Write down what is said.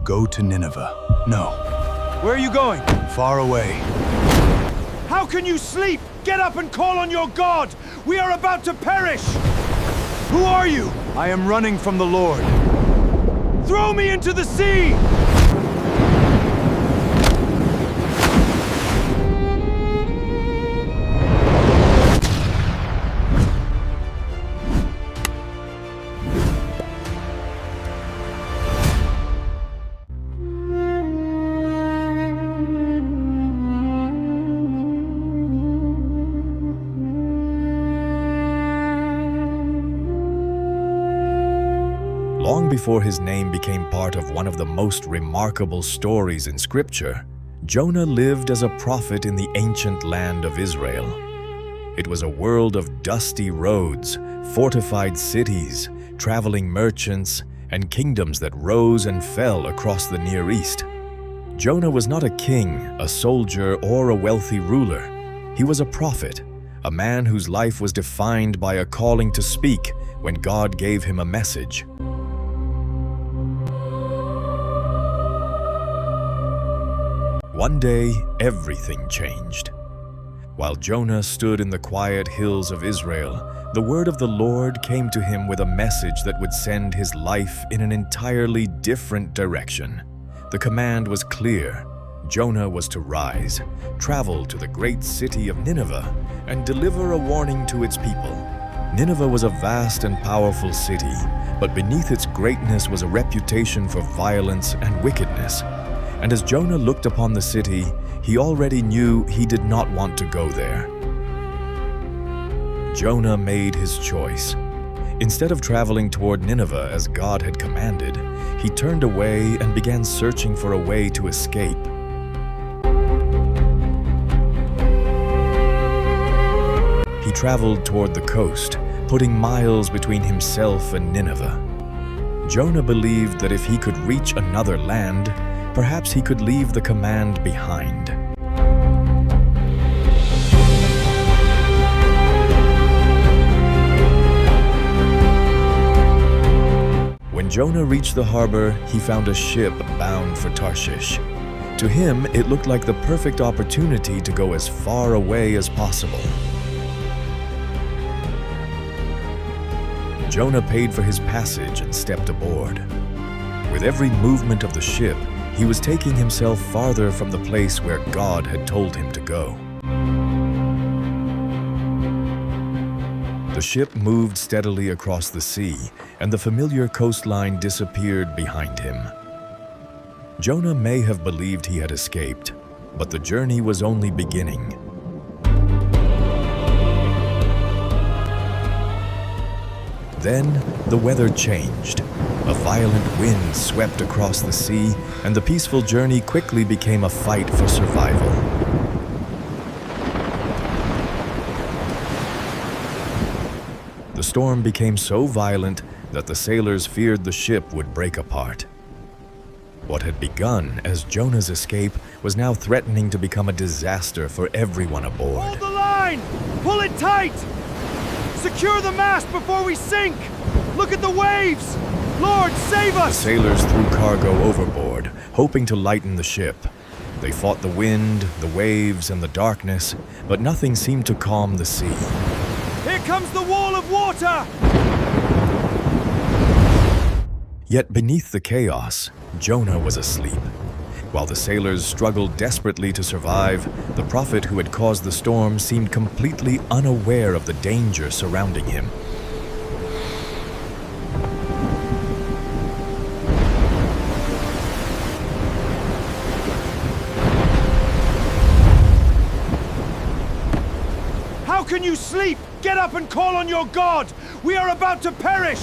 Go to Nineveh. No, Where are you going? far away. How can you sleep? Get up and call on your God! We are about to perish! Who are you? I am running from the Lord. Throw me into the sea! Long before his name became part of one of the most remarkable stories in Scripture, Jonah lived as a prophet in the ancient land of Israel. It was a world of dusty roads, fortified cities, traveling merchants, and kingdoms that rose and fell across the Near East. Jonah was not a king, a soldier, or a wealthy ruler. He was a prophet, a man whose life was defined by a calling to speak when God gave him a message. One day, everything changed. While Jonah stood in the quiet hills of Israel, the word of the Lord came to him with a message that would send his life in an entirely different direction. The command was clear. Jonah was to rise, travel to the great city of Nineveh, and deliver a warning to its people. Nineveh was a vast and powerful city, but beneath its greatness was a reputation for violence and wickedness. And as Jonah looked upon the city, he already knew he did not want to go there. Jonah made his choice. Instead of traveling toward Nineveh as God had commanded, he turned away and began searching for a way to escape. He traveled toward the coast, putting miles between himself and Nineveh. Jonah believed that if he could reach another land, perhaps he could leave the command behind. When Jonah reached the harbor, he found a ship bound for Tarshish. To him, it looked like the perfect opportunity to go as far away as possible. Jonah paid for his passage and stepped aboard. With every movement of the ship, he was taking himself farther from the place where God had told him to go. The ship moved steadily across the sea, and the familiar coastline disappeared behind him. Jonah may have believed he had escaped, but the journey was only beginning. Then the weather changed. A violent wind swept across the sea, and the peaceful journey quickly became a fight for survival. The storm became so violent that the sailors feared the ship would break apart. What had begun as Jonah's escape was now threatening to become a disaster for everyone aboard. Hold the line! Pull it tight! Secure the mast before we sink! Look at the waves! Lord, save The us! sailors threw cargo overboard, hoping to lighten the ship. They fought the wind, the waves, and the darkness, but nothing seemed to calm the sea. Here comes the wall of water! Yet beneath the chaos, Jonah was asleep. While the sailors struggled desperately to survive, the prophet who had caused the storm seemed completely unaware of the danger surrounding him. How can you sleep? Get up and call on your God! We are about to perish!